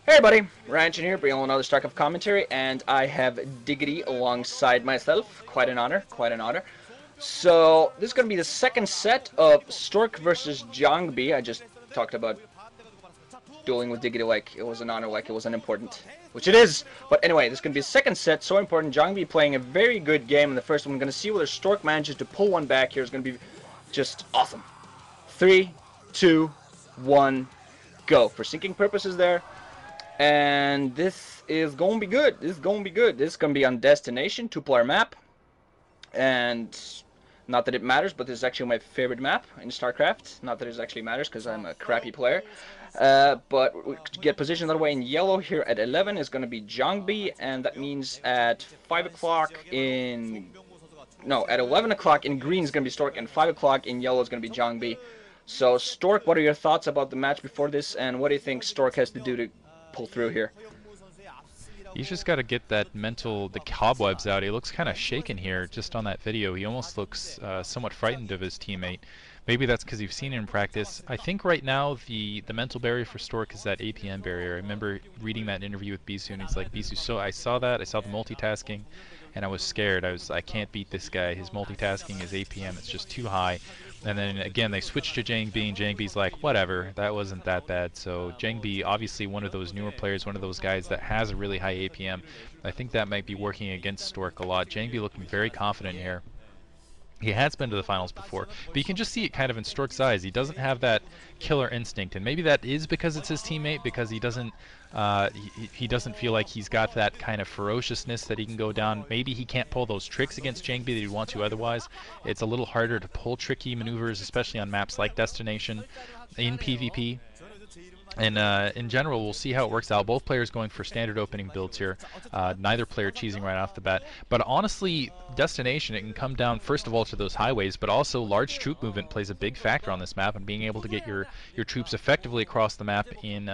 Hey everybody, Ryan here, bringing another Stark of commentary, and I have Diggity alongside myself. Quite an honor, quite an honor. So, this is going to be the second set of Stork versus Jangbi. I just talked about dueling with Diggity like it was an honor, like it was unimportant, which it is. But anyway, this is going to be a second set, so important. Jangbi playing a very good game in the first one. We're going to see whether Stork manages to pull one back here. It's going to be just awesome. 3, 2, 1, go. For syncing purposes there. And this is going to be good. This is going to be good. This is going to be on Destination, two-player map. And not that it matters, but this is actually my favorite map in StarCraft. Not that it actually matters, because I'm a crappy player. But to get positioned that way in yellow here at 11 is going to be Jangbi, and that means at 5 o'clock in... No, at 11 o'clock in green is going to be Stork, and 5 o'clock in yellow is going to be Jangbi. So, Stork, what are your thoughts about the match before this, and what do you think Stork has to do to pull through here? He's just got to get the cobwebs out. He looks kind of shaken here just on that video. He almost looks somewhat frightened of his teammate. Maybe that's because you've seen it in practice. I think right now the mental barrier for Stork is that APM barrier. I remember reading that interview with Bisu, and he's like, Bisu, so I saw that, I saw the multitasking, and I was scared. I can't beat this guy. His multitasking, his APM, it's just too high. And then again, they switched to Jangbi, and Jangbi's like, whatever, that wasn't that bad. So Jangbi, obviously one of those newer players, one of those guys that has a really high APM. I think that might be working against Stork a lot. Jangbi looking very confident here. He has been to the finals before, but you can just see it kind of in Stork's eyes. He doesn't have that killer instinct, and maybe that is because it's his teammate, because he doesn't feel like he's got that kind of ferociousness that he can go down. Maybe he can't pull those tricks against Jangbi that he'd want to otherwise. It's a little harder to pull tricky maneuvers, especially on maps like Destination in PvP. And in general, we'll see how it works out. Both players going for standard opening builds here. Neither player cheesing right off the bat. But honestly, Destination, it can come down first of all to those highways, but also large troop movement plays a big factor on this map, and being able to get your troops effectively across the map in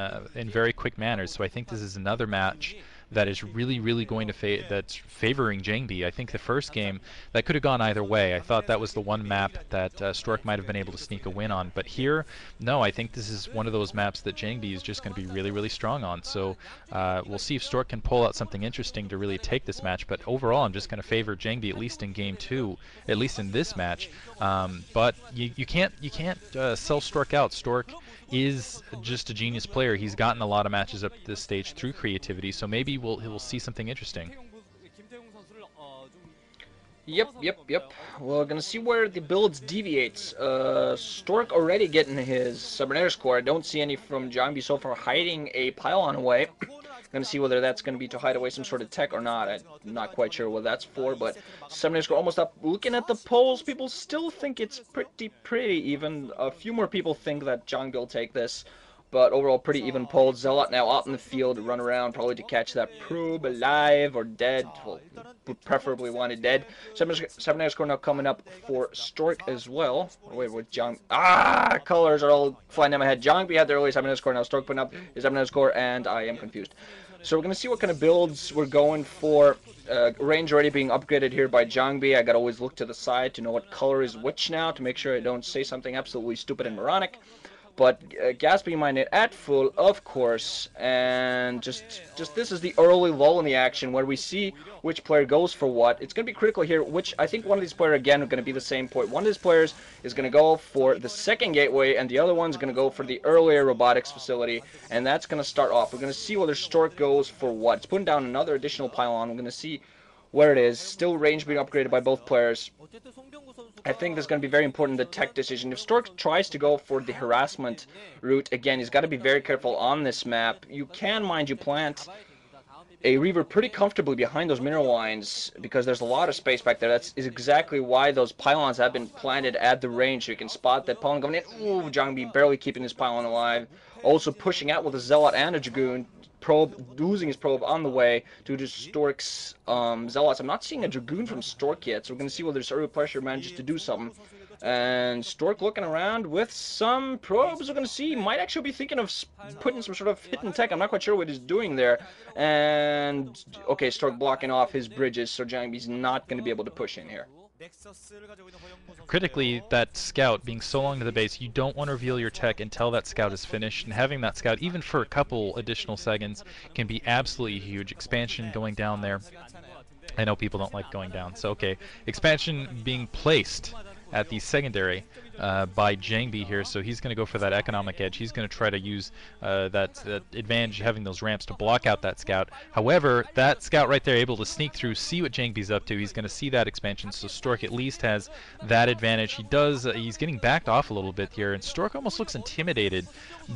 very quick manners. So I think this is another match that is really going to that's favoring Jangbi. I think the first game that could have gone either way. I thought that was the one map that Stork might have been able to sneak a win on, but here, no. I think this is one of those maps that Jangbi is just going to be really strong on. So we'll see if Stork can pull out something interesting to really take this match. But overall, I'm just going to favor Jangbi at least in game 2, at least in this match. But you can't sell Stork out. Stork is just a genius player. He's gotten a lot of matches up to this stage through creativity, so maybe we'll see something interesting. Yep. We're gonna see where the builds deviates. Stork already getting his Cybernetic score. I don't see any from Jangbi so far hiding a pylon away. Gonna see whether that's gonna be to hide away some sort of tech or not. I'm not quite sure what that's for, but Cybernetic score almost up. Looking at the polls, people still think it's pretty even. A few more people think that Jangbi will take this. But overall, pretty even polls. Zealot now out in the field to run around, probably to catch that probe alive or dead. Well, preferably wanted dead. Cybernetic score now coming up for Stork as well. Wait, with Jang. Colors are all flying down my head. Jangbi had the early Cybernetic score. Now Stork putting up his Cybernetic score, and I am confused. So we're going to see what kind of builds we're going for. Range already being upgraded here by Jangbi. I got to always look to the side to know what color is which now to make sure I don't say something absolutely stupid and moronic. But gas being mined at full, of course, and just this is the early lull in the action where we see which player goes for what. It's going to be critical here, which I think one of these players, again, are going to be the same point. One of these players is going to go for the second gateway, and the other one's going to go for the earlier robotics facility, and that's going to start off. We're going to see whether Stork goes for what. It's putting down another additional pylon. We're going to see where it is. Still range being upgraded by both players. I think this is going to be very important, the tech decision. If Stork tries to go for the harassment route, again, he's got to be very careful on this map. You can, mind you, plant a Reaver pretty comfortably behind those mineral lines because there's a lot of space back there. That is exactly why those pylons have been planted at the range, so you can spot that pylon going in. Ooh, Jangbi barely keeping his pylon alive. Also pushing out with a Zealot and a Dragoon. Probe, losing his probe on the way due to Stork's Zealots. I'm not seeing a Dragoon from Stork yet, so we're going to see whether this early pressure manages to do something. And Stork looking around with some probes. We're going to see, might actually be thinking of putting some sort of hidden tech. I'm not quite sure what he's doing there. And, okay, Stork blocking off his bridges, so Jangbi's not going to be able to push in here. Critically, that scout being so long to the base, you don't want to reveal your tech until that scout is finished, and having that scout, even for a couple additional seconds, can be absolutely huge. Expansion going down there. I know people don't like going down, so okay. Expansion being placed at the secondary by Jangbi here, so he's going to go for that economic edge. He's going to try to use that advantage, having those ramps to block out that scout. However, that scout right there able to sneak through, see what Jangbi's up to. He's going to see that expansion, so Stork at least has that advantage. He does. He's getting backed off a little bit here, and Stork almost looks intimidated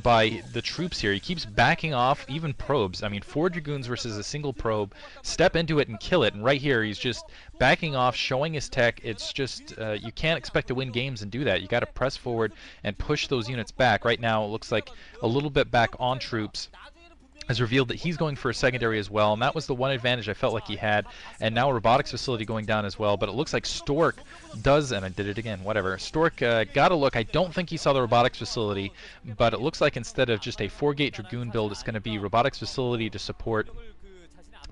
by the troops here. He keeps backing off, even probes. I mean, 4 Dragoons versus a single probe. Step into it and kill it, and right here he's just backing off, showing his tech. It's just, you can't expect to win games and do that. You got to press forward and push those units back. Right now it looks like a little bit back on troops has revealed that he's going for a secondary as well, and that was the one advantage I felt like he had. And now a robotics facility going down as well, but it looks like Stork does, and I did it again, whatever. Stork got a look. I don't think he saw the robotics facility, but it looks like instead of just a 4-gate Dragoon build, it's going to be robotics facility to support.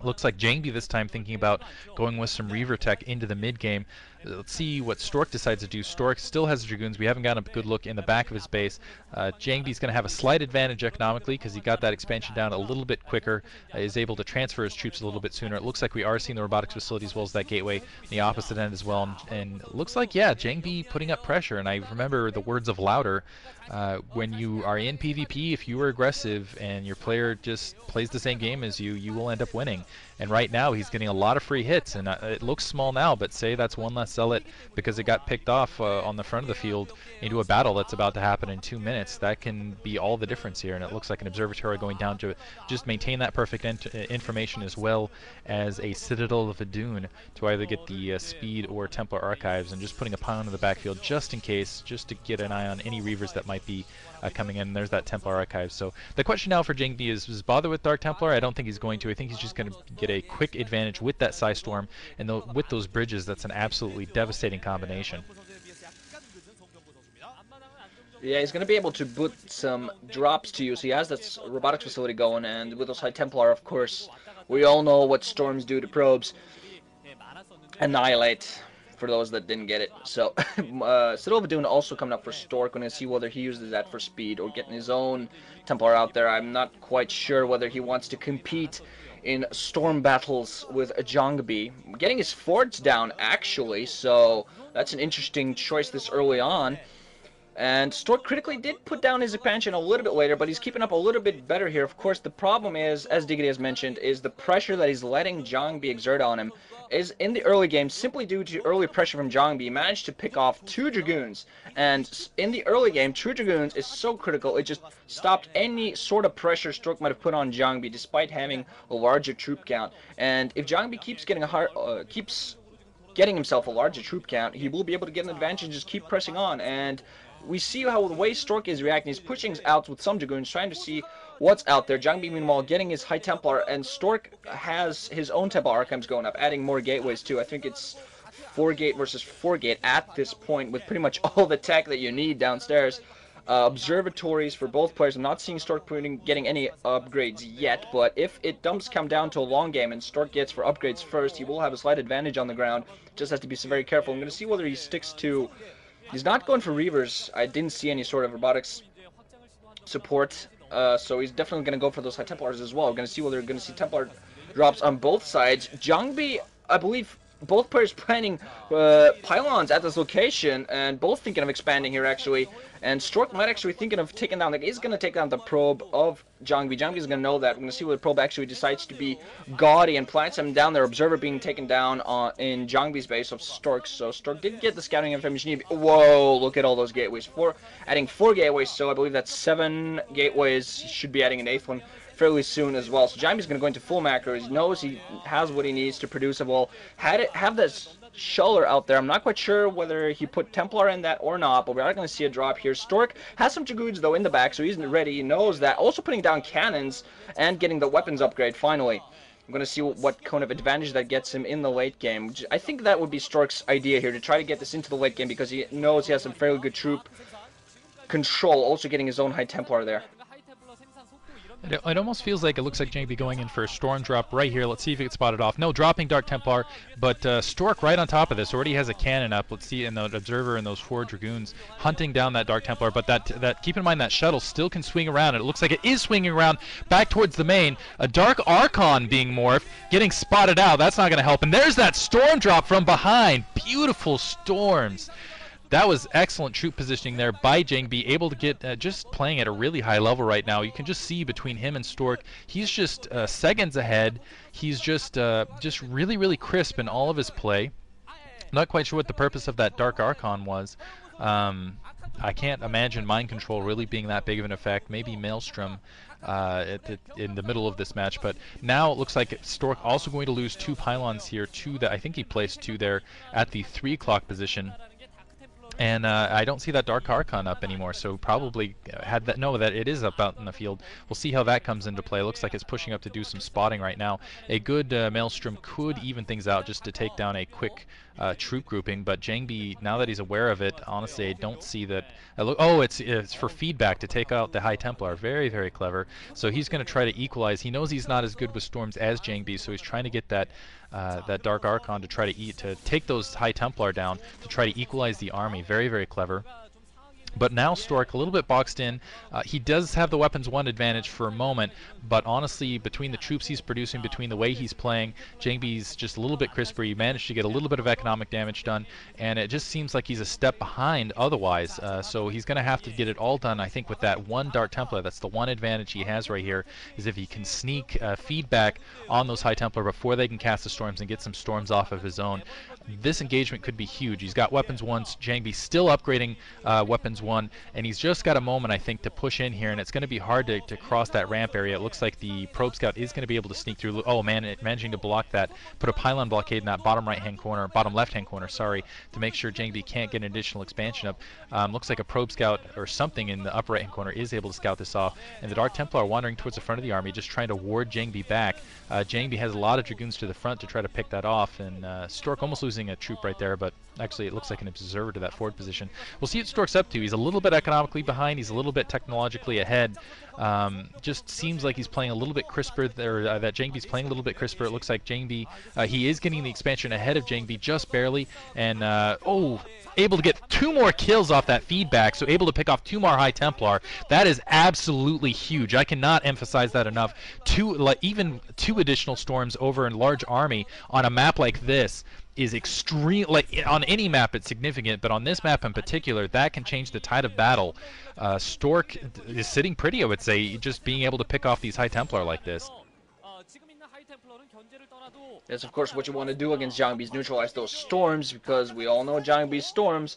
Looks like Jangbi this time thinking about going with some Reaver tech into the mid game. Let's see what Stork decides to do. Stork still has Dragoons. We haven't gotten a good look in the back of his base. Jangbi's going to have a slight advantage economically because he got that expansion down a little bit quicker, is able to transfer his troops a little bit sooner. It looks like we are seeing the robotics facility as well as that gateway on the opposite end as well. And it looks like, yeah, Jangbi putting up pressure. And I remember the words of Louder, when you are in PvP, if you are aggressive and your player just plays the same game as you, you will end up winning. And right now he's getting a lot of free hits, and it looks small now, but say that's one less zealot because it got picked off on the front of the field into a battle that's about to happen in 2 minutes. That can be all the difference here, and it looks like an observatory going down to just maintain that perfect information, as well as a Citadel of Adun to either get the speed or Templar archives, and just putting a pylon in the backfield just in case, just to get an eye on any Reavers that might be coming in. There's that Templar archive. So the question now for Jangbi is bother with Dark Templar? I don't think he's going to. I think he's just going to get a quick advantage with that Psy Storm, and with those bridges, that's an absolutely devastating combination. Yeah, he's going to be able to put some drops to use. He has that robotics facility going, and with those High Templar, of course, we all know what storms do to probes. Annihilate, for those that didn't get it. So, Citadel of Adun also coming up for Stork. We're going to see whether he uses that for speed or getting his own Templar out there. I'm not quite sure whether he wants to compete in storm battles with Jangbi. Getting his forts down, actually, so that's an interesting choice this early on. And Stork critically did put down his expansion a little bit later, but he's keeping up a little bit better here. Of course, the problem is, as Diggity has mentioned, is the pressure that he's letting Jangbi exert on him is in the early game, simply due to early pressure from Jangbi. He managed to pick off 2 Dragoons, and in the early game, 2 Dragoons is so critical, it just stopped any sort of pressure Stork might have put on Jangbi, despite having a larger troop count. And if Jangbi keeps getting getting himself a larger troop count, he will be able to get an advantage and just keep pressing on. And we see how the way Stork is reacting. He's pushing out with some Dragoons, trying to see what's out there. Jangbi, meanwhile, getting his High Templar, and Stork has his own Templar archives going up, adding more gateways too. I think it's 4-gate versus 4-gate at this point, with pretty much all the tech that you need downstairs. Observatories for both players. I'm not seeing Stork getting any upgrades yet, but if it does come down to a long game and Stork gets for upgrades first, he will have a slight advantage on the ground. Just has to be very careful. I'm going to see whether he sticks to... He's not going for Reavers. I didn't see any sort of robotics support, so he's definitely going to go for those High Templars as well. We're going to see whether we're going to see Templar drops on both sides. Jangbi, I believe, both players planning pylons at this location, and both thinking of expanding here, actually. And Stork might actually thinking of taking down, like, he's going to take down the probe of Jangbi. Jangbi's going to know that. We're going to see whether the probe actually decides to be gaudy and plants him down there. Observer being taken down in Jangbi's base of Stork. So Stork did get the scouting information. Whoa, look at all those gateways. Adding 4 gateways, so I believe that's 7 gateways. He should be adding an 8th one fairly soon as well. So Jangbi's going to go into full macro. He knows he has what he needs to produce a wall. Have this Shuller out there. I'm not quite sure whether he put Templar in that or not, but we are going to see a drop here. Stork has some Dragoons, though, in the back, so he's ready. He knows that. Also putting down cannons and getting the weapons upgrade, finally. I'm going to see what kind of advantage that gets him in the late game. I think that would be Stork's idea here, to try to get this into the late game, because he knows he has some fairly good troop control, also getting his own High Templar there. It almost feels like it looks like Jangbi going in for a Storm drop right here. Let's see if he can spot it off. No, dropping Dark Templar, but Stork right on top of this already has a cannon up. Let's see, and the Observer and those 4 Dragoons hunting down that Dark Templar. But that keep in mind that shuttle still can swing around, and it looks like it is swinging around back towards the main. A Dark Archon being morphed, getting spotted out. That's not going to help. And there's that Storm drop from behind. Beautiful Storms. That was excellent troop positioning there by Jangbi, able to get just playing at a really high level right now. You can just see between him and Stork, he's just seconds ahead. He's just really, really crisp in all of his play. Not quite sure what the purpose of that Dark Archon was. I can't imagine Mind Control really being that big of an effect. Maybe Maelstrom in the middle of this match, but now it looks like Stork also going to lose 2 pylons here. 2 that I think he placed 2 there at the 3 o'clock position. And I don't see that Dark Archon up anymore, so probably had that know that it is up out in the field. We'll see how that comes into play. Looks like it's pushing up to do some spotting right now. A good Maelstrom could even things out just to take down a quick troop grouping, but Jangbi, now that he's aware of it, honestly, I don't see that. Oh, it's for feedback to take out the High Templar. Very, very clever. So he's going to try to equalize. He knows he's not as good with Storms as Jangbi, so he's trying to get that Dark Archon to try to take those High Templar down to try to equalize the army. Very, very clever. But now Stork a little bit boxed in. He does have the weapons 1 advantage for a moment, but honestly, between the troops he's producing, between the way he's playing, Jangbi's just a little bit crisper. He managed to get a little bit of economic damage done, and it just seems like he's a step behind otherwise. So he's going to have to get it all done, I think, with that 1 Dark Templar. That's the one advantage he has right here, is if he can sneak feedback on those High Templar before they can cast the Storms and get some Storms off of his own. This engagement could be huge. He's got weapons 1. Jangbi still upgrading weapons 1, and he's just got a moment, I think, to push in here, and it's going to be hard to cross that ramp area. It looks like the Probe Scout is going to be able to sneak through. Oh man, managing to block that, put a pylon blockade in that bottom right-hand corner, bottom left-hand corner, sorry, to make sure Jangbi can't get an additional expansion up. Looks like a Probe Scout or something in the upper right-hand corner is able to scout this off, and the Dark Templar wandering towards the front of the army, just trying to ward Jangbi back. Jangbi has a lot of Dragoons to the front to try to pick that off, and Stork almost losing a troop right there, but actually it looks like an Observer to that forward position. We'll see what Stork's up to. He's a little bit economically behind, he's a little bit technologically ahead. Just seems like he's playing a little bit crisper there, that Jangbi's playing a little bit crisper. It looks like Jangbi, he is getting the expansion ahead of Jangbi just barely, and able to get 2 more kills off that feedback, so able to pick off 2 more High Templar. That is absolutely huge. I cannot emphasize that enough. Even 2 additional Storms over a large army on a map like this is extreme. Like on any map it's significant, but on this map in particular, that can change the tide of battle. Stork is sitting pretty, I would say, just being able to pick off these High Templar like this. That's of course what you want to do against Jangbi's, neutralize those Storms, because we all know Jangbi's Storms.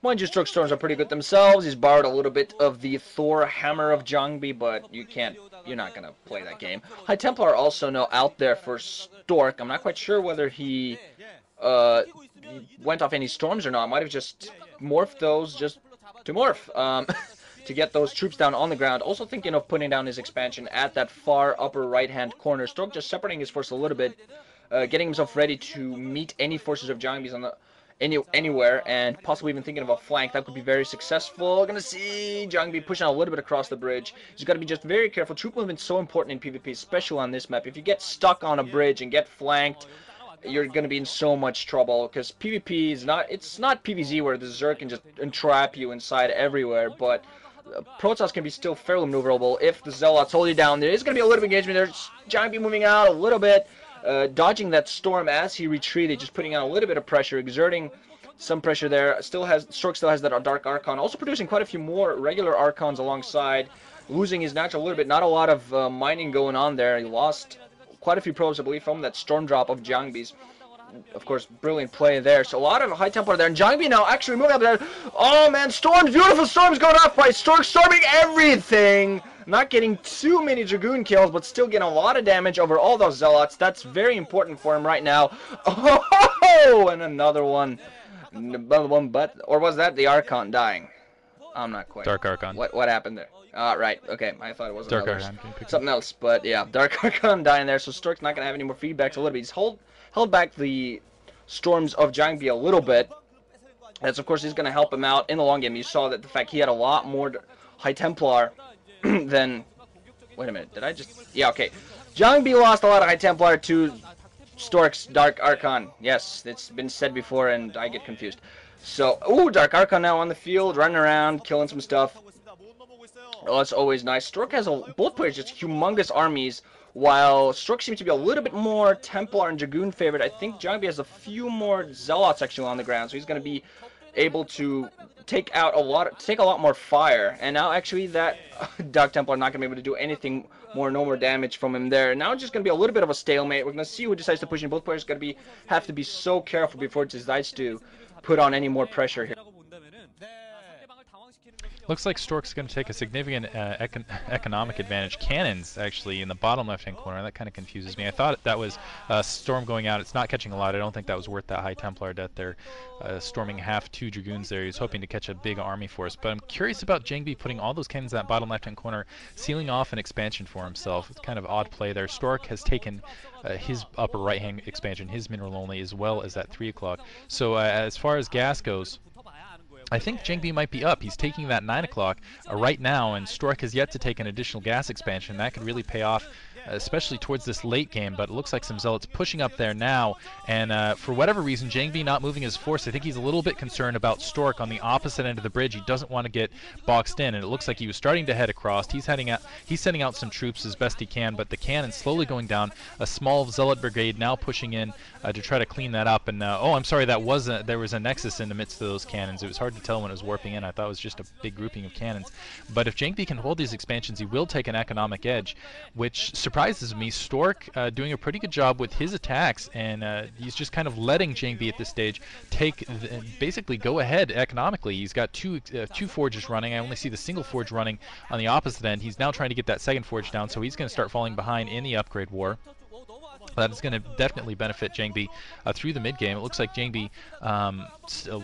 Mind you, Stork Storms are pretty good themselves. He's borrowed a little bit of the Thor hammer of Jangbi, but you're not gonna play that game. High Templar are also now out there for Stork. I'm not quite sure whether he went off any Storms or not. Might have just morphed those just to morph. To get those troops down on the ground. Also thinking of putting down his expansion at that far upper right-hand corner. Stork just separating his force a little bit, getting himself ready to meet any forces of Jangbi's on the anywhere, and possibly even thinking of a flank. That could be very successful. Gonna see Jangbi pushing out a little bit across the bridge. He's got to be just very careful. Troop movement's so important in PvP, especially on this map. If you get stuck on a bridge and get flanked, you're going to be in so much trouble, because PvP is not, it's not PvZ where the Zerg can just entrap you inside everywhere, but Protoss can be still fairly maneuverable if the Zealots hold you down. There is going to be a little bit of engagement. There's Jangbi moving out a little bit, dodging that Storm as he retreated, just putting on a little bit of pressure, exerting some pressure there. Stork still has that Dark Archon, also producing quite a few more regular Archons alongside, losing his natural a little bit. Not a lot of mining going on there. He lost quite a few probes, I believe, from that Storm drop of Jangbi's. Of course, brilliant play there. So a lot of High Templar there. And Jangbi now actually moving up there. Oh man, Storms, beautiful Storms going off by Stork, storming everything. Not getting too many Dragoon kills, but still getting a lot of damage over all those Zealots. That's very important for him right now. Oh, and another one. Or was that the Archon dying? I'm not quite. Dark Archon. What happened there? Right, okay, I thought it was Dark Archon. Something else, but yeah, Dark Archon dying there, so Stork's not going to have any more feedbacks a little bit. He's held back the Storms of Jangbi a little bit. That's, of course, he's going to help him out in the long game. You saw that the fact he had a lot more High Templar than Wait a minute, did I just... Yeah, okay. Jangbi lost a lot of High Templar to Stork's Dark Archon. Yes, it's been said before and I get confused. So, ooh, Dark Archon now on the field, running around, killing some stuff. Oh, that's always nice. Stork has both players just humongous armies, while Stork seems to be a little bit more Templar and Dragoon favored. I think Jangbi has a few more Zealots actually on the ground, so he's going to be able to take a lot more fire. And now actually that Dark Templar not going to be able to do anything more, no more damage from him there. Now it's just going to be a little bit of a stalemate. We're going to see who decides to push in. Both players going to have to be so careful before it decides to put on any more pressure here. Looks like Stork's going to take a significant economic advantage. Cannons, actually, in the bottom left-hand corner. That kind of confuses me. I thought that was Storm going out. It's not catching a lot. I don't think that was worth that high Templar death there. Storming half 2 Dragoons there. He was hoping to catch a big army force. But I'm curious about Jangbi putting all those cannons in that bottom left-hand corner, sealing off an expansion for himself. It's kind of odd play there. Stork has taken his upper right-hand expansion, his mineral only, as well as that 3 o'clock. So as far as gas goes, I think Jangbi might be up. He's taking that 9 o'clock right now, and Stork has yet to take an additional gas expansion. That could really pay off, especially towards this late game, but it looks like some Zealots pushing up there now, and for whatever reason, Jangbi not moving his force. I think he's a little bit concerned about Stork on the opposite end of the bridge. He doesn't want to get boxed in, and it looks like he was starting to head across. He's sending out some troops as best he can, but the cannon slowly going down. A small Zealot brigade now pushing in to try to clean that up, and oh, I'm sorry, there was a nexus in the midst of those cannons. It was hard to tell when it was warping in. I thought it was just a big grouping of cannons. But if Jangbi can hold these expansions, he will take an economic edge, which surprises me. Stork doing a pretty good job with his attacks, and he's just kind of letting Jangbi at this stage basically go ahead economically. He's got two forges running. I only see the single forge running on the opposite end. He's now trying to get that second forge down, so he's going to start falling behind in the upgrade war. That is going to definitely benefit Jangbi through the mid game. It looks like Jangbi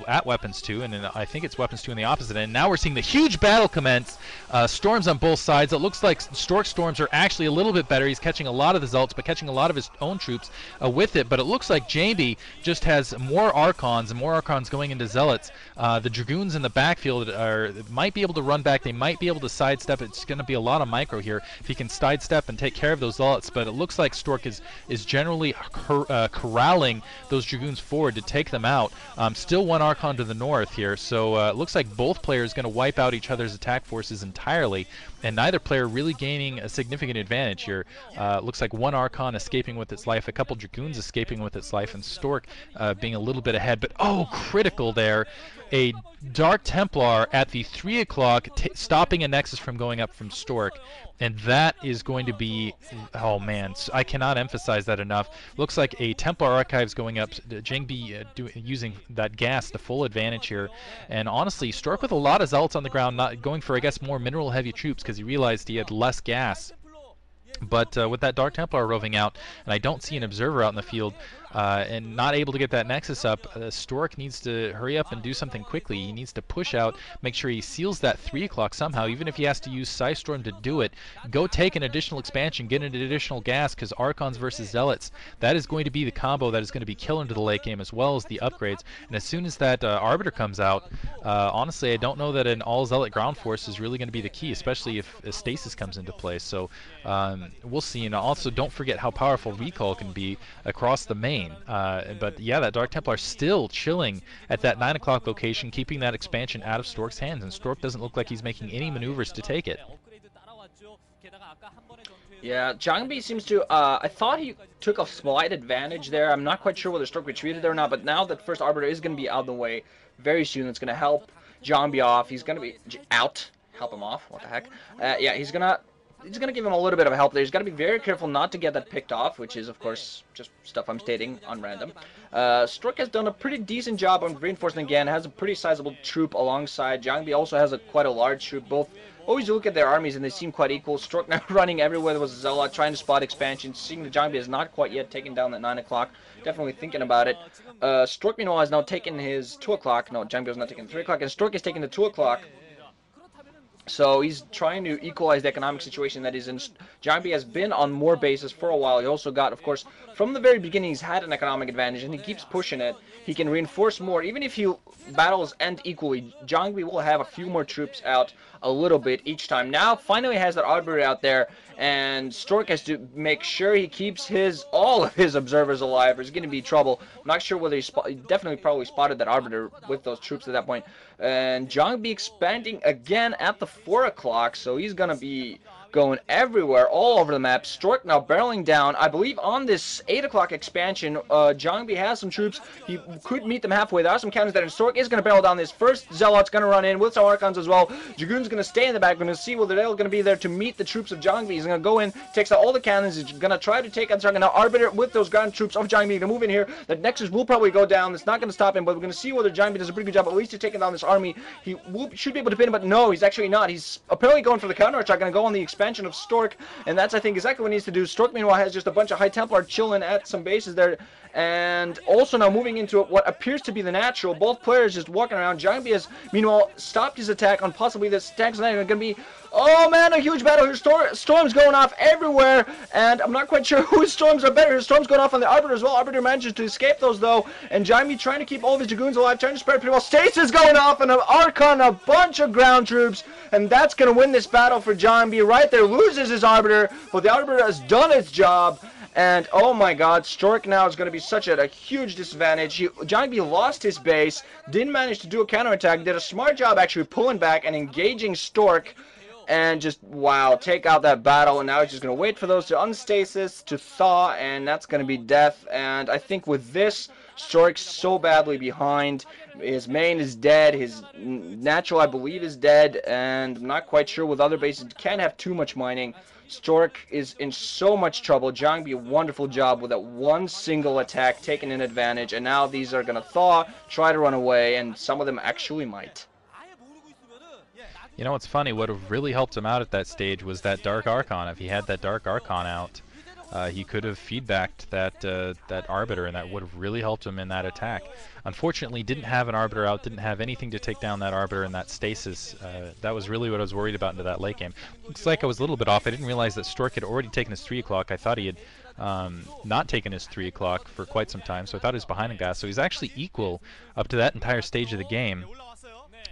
at weapons 2, and then I think it's weapons 2 on the opposite end. Now we're seeing the huge battle commence. Storms on both sides. It looks like Stork's storms are actually a little bit better. He's catching a lot of the Zealots, but catching a lot of his own troops with it. But it looks like Jangbi just has more Archons, and more Archons going into Zealots. The Dragoons in the backfield might be able to run back. They might be able to sidestep. It's going to be a lot of micro here if he can sidestep and take care of those Zealots. But it looks like Stork is generally corralling those Dragoons forward to take them out. Still one Archon to the north here, so it looks like both players going to wipe out each other's attack forces entirely, and neither player really gaining a significant advantage here. Looks like one Archon escaping with its life, a couple Dragoons escaping with its life, and Stork being a little bit ahead. But oh, critical there. A Dark Templar at the 3 o'clock, stopping a Nexus from going up from Stork. And that is going to be, oh man, I cannot emphasize that enough. Looks like a Templar Archives going up, Jangbi using that gas to full advantage here. And honestly, Stork with a lot of Zealots on the ground, not going for, I guess, more mineral heavy troops because he realized he had less gas. But with that Dark Templar roving out, and I don't see an observer out in the field, and not able to get that Nexus up, Stork needs to hurry up and do something quickly. He needs to push out, make sure he seals that 3 o'clock somehow, even if he has to use Psystorm to do it. Go take an additional expansion, get an additional gas, because Archons versus Zealots, that is going to be the combo that is going to be killer into the late game, as well as the upgrades. And as soon as that Arbiter comes out, honestly, I don't know that an all-Zealot ground force is really going to be the key, especially if Stasis comes into play. So we'll see. And also, don't forget how powerful Recall can be across the main. But yeah, that Dark Templar still chilling at that 9 o'clock location, keeping that expansion out of Stork's hands, and Stork doesn't look like he's making any maneuvers to take it. Yeah, Jangbi seems to, I thought he took a slight advantage there. I'm not quite sure whether Stork retreated there or not, but now that first Arbiter is going to be out of the way very soon, it's going to help Jangbi off. He's going to be out. Help him off. What the heck? Yeah, he's going to give him a little bit of help there. He's got to be very careful not to get that picked off, which is, of course, just stuff I'm stating on random. Stork has done a pretty decent job on reinforcement again, has a pretty sizable troop alongside. Jangbi also has quite a large troop. Both always look at their armies and they seem quite equal. Stork now running everywhere. There was Zealot trying to spot expansion. Seeing that Jangbi has not quite yet taken down that 9 o'clock. Definitely thinking about it. Stork, meanwhile, has now taken his 2 o'clock. No, Jangbi has not taken 3 o'clock, and Stork is taking the 2 o'clock. So he's trying to equalize the economic situation that is in. Jangbi has been on more bases for a while. He also got, of course, from the very beginning, he's had an economic advantage, and he keeps pushing it. He can reinforce more. Even if battles end equally, Jangbi will have a few more troops out a little bit each time. Now, finally has that Arbiter out there, and Stork has to make sure he keeps all of his observers alive, or he's going to be trouble. I'm not sure whether he definitely probably spotted that Arbiter with those troops at that point. And Jangbi expanding again at the 4 o'clock, so he's going to be going everywhere, all over the map. Stork now barreling down. I believe on this 8 o'clock expansion, Jangbi has some troops. He could meet them halfway. There are some cannons there, and Stork is going to barrel down this. First Zealot's going to run in with some Archons as well. Dragoon's going to stay in the back. We're going to see whether they're going to be there to meet the troops of Jangbi. He's going to go in, takes out all the cannons. He's going to try to take out Saga. Now Arbiter with those ground troops of Jangbi to move in here. The Nexus will probably go down. It's not going to stop him, but we're going to see whether Jangbi does a pretty good job. At least he's taking down this army. He should be able to pin him, but no, he's actually not. He's apparently going for the counter-attack, going to go on the expansion of Stork, and that's, I think, exactly what he needs to do. Stork, meanwhile, has just a bunch of High Templar chilling at some bases there, and also now moving into what appears to be the natural. Both players just walking around. Jangbi has, meanwhile, stopped his attack on possibly this attack's not going to be... Oh man, a huge battle here. Storms going off everywhere, and I'm not quite sure whose storms are better. His storms going off on the Arbiter as well. Arbiter manages to escape those though, and Jangbi trying to keep all of his Dragoons alive, trying to spread pretty well. Stasis going off, and an Archon, a bunch of ground troops, and that's going to win this battle for Jangbi right there. Loses his Arbiter, but the Arbiter has done its job. And oh my god, Stork now is going to be such a huge disadvantage. Jangbi lost his base, didn't manage to do a counterattack, did a smart job actually pulling back and engaging Stork. And just, wow, take out that battle, and now he's just going to wait for those to unstasis, to thaw, and that's going to be death. And I think with this, Stork's so badly behind. His main is dead, his natural, I believe, is dead, and I'm not quite sure with other bases. Can't have too much mining. Stork is in so much trouble. Jangbi, a wonderful job with that one single attack, taking an advantage, and now these are going to thaw, try to run away, and some of them actually might. You know what's funny? What really helped him out at that stage was that Dark Archon. If he had that Dark Archon out, he could have feedbacked that Arbiter, and that would have really helped him in that attack. Unfortunately, didn't have an Arbiter out, didn't have anything to take down that Arbiter and that stasis. That was really what I was worried about into that late game. Looks like I was a little bit off. I didn't realize that Stork had already taken his 3 o'clock. I thought he had not taken his 3 o'clock for quite some time, so I thought he was behind in gas. So he's actually equal up to that entire stage of the game.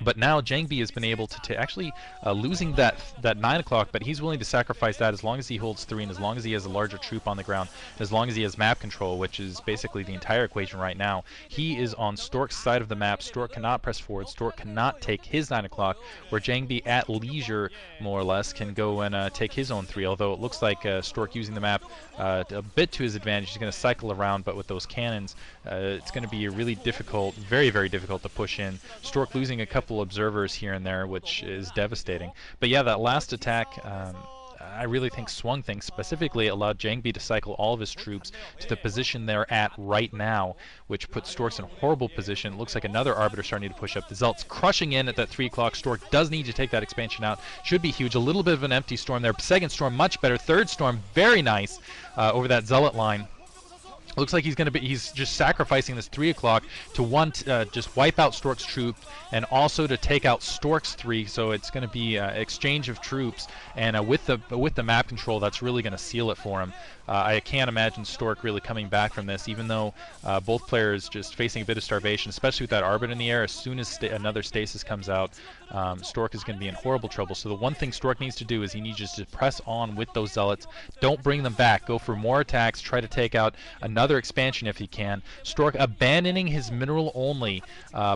But now Jangbi has been able to actually losing that 9 o'clock, but he's willing to sacrifice that as long as he holds 3 and as long as he has a larger troop on the ground, as long as he has map control, which is basically the entire equation right now. He is on Stork's side of the map. Stork cannot press forward. Stork cannot take his 9 o'clock, where Jangbi at leisure, more or less, can go and take his own 3, although it looks like Stork using the map a bit to his advantage. He's going to cycle around, but with those cannons, it's going to be really difficult, very, very difficult to push in. Stork losing a couple observers here and there, which is devastating. But yeah, that last attack, I really think swung things. Specifically, it allowed Jangbi to cycle all of his troops to the position they're at right now, which puts Stork's in a horrible position. It looks like another Arbiter starting to push up. The Zealot's crushing in at that 3 o'clock. Stork does need to take that expansion out. Should be huge. A little bit of an empty storm there. Second storm, much better. Third storm, very nice over that Zealot line. Looks like he's just sacrificing this 3 o'clock to just wipe out Stork's troop and also to take out Stork's 3. So it's going to be exchange of troops, and with the map control, that's really going to seal it for him. I can't imagine Stork really coming back from this, even though both players just facing a bit of starvation, especially with that Arbiter in the air. As soon as another stasis comes out, Stork is going to be in horrible trouble. So the one thing Stork needs to do is he needs just to press on with those Zealots. Don't bring them back. Go for more attacks. Try to take out another expansion if he can. Stork abandoning his mineral only,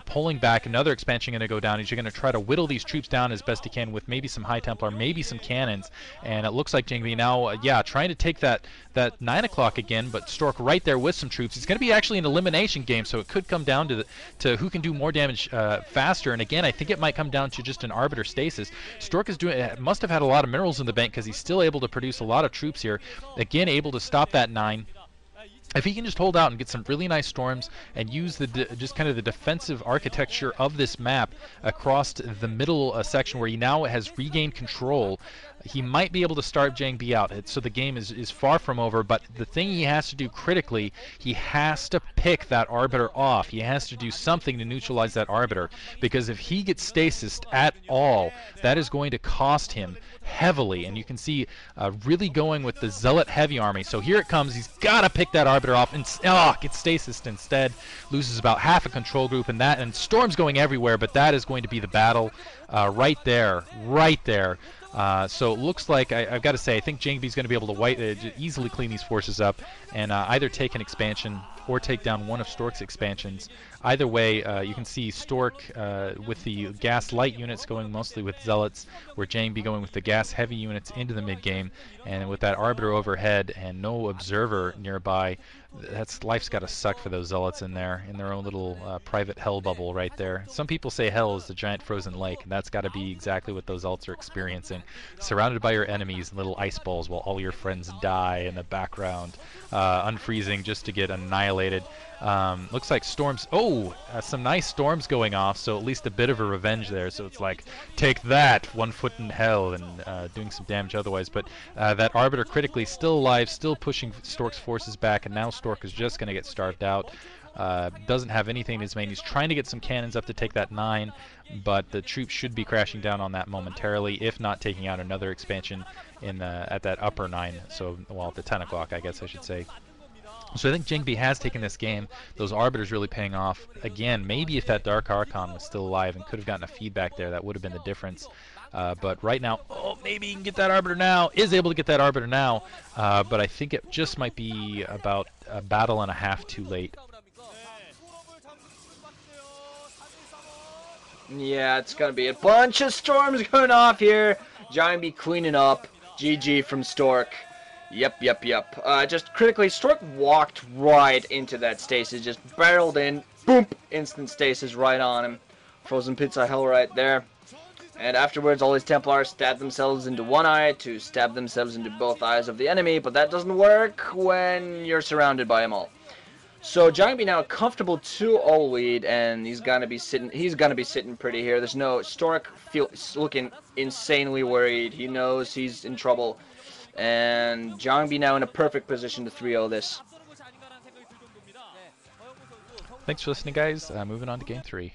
pulling back. Another expansion going to go down. He's going to try to whittle these troops down as best he can with maybe some High Templar, maybe some cannons. And it looks like Jangbi now, yeah, trying to take that 9 o'clock again, but Stork right there with some troops. It's going to be actually an elimination game, so it could come down to who can do more damage faster. And again, I think it might come down to just an Arbiter stasis. Stork must have had a lot of minerals in the bank because he's still able to produce a lot of troops here. Again, able to stop that 9. If he can just hold out and get some really nice storms and use the just kind of the defensive architecture of this map across the middle section where he now has regained control, he might be able to start Jangbi out. So the game is far from over, but the thing he has to do critically, he has to pick that Arbiter off. He has to do something to neutralize that Arbiter, because if he gets stasis at all, that is going to cost him heavily. And you can see really going with the Zealot heavy army. So here it comes. He's got to pick that Arbiter off, and gets stasis instead. Loses about half a control group, and Storm's going everywhere, but that is going to be the battle right there, right there. So it looks like, I've got to say, I think Jangbi's going to be able to easily clean these forces up and either take an expansion or take down one of Stork's expansions. Either way, you can see Stork with the gas light units going mostly with Zealots, where Jangbi going with the gas heavy units into the mid game, and with that Arbiter overhead and no observer nearby, life's got to suck for those Zealots in their own little private hell bubble right there. Some people say hell is the giant frozen lake, and that's got to be exactly what those Zealots are experiencing, surrounded by your enemies and little ice balls while all your friends die in the background, unfreezing just to get annihilated. Looks like storms. Some nice storms going off, so at least a bit of a revenge there. So it's like, take that, 1 foot in hell, and doing some damage otherwise. But that Arbiter critically still alive, still pushing Stork's forces back, and now Stork is just going to get starved out. Doesn't have anything in his main. He's trying to get some cannons up to take that 9, but the troops should be crashing down on that momentarily, if not taking out another expansion at that upper 9. So, well, at the 10 o'clock, I guess I should say. So I think Jangbi has taken this game. Those Arbiters really paying off. Again, maybe if that Dark Archon was still alive and could have gotten a feedback there, that would have been the difference. But right now, maybe he can get that Arbiter now. Is able to get that Arbiter now. But I think it just might be about a battle and a half too late. Yeah, it's going to be a bunch of storms going off here. Jangbi cleaning up. GG from Stork. Yep. Just critically, Stork walked right into that stasis, just barreled in, boom, instant stasis right on him. Frozen pizza hell right there. And afterwards, all his Templars stab themselves into one eye to stab themselves into both eyes of the enemy, but that doesn't work when you're surrounded by them all. So Jangbi now a comfortable 2-0 lead, and he's gonna be sitting pretty here. There's no Stork looking insanely worried. He knows he's in trouble. And Jangbi now in a perfect position to 3-0 this. Thanks for listening, guys. Moving on to Game 3.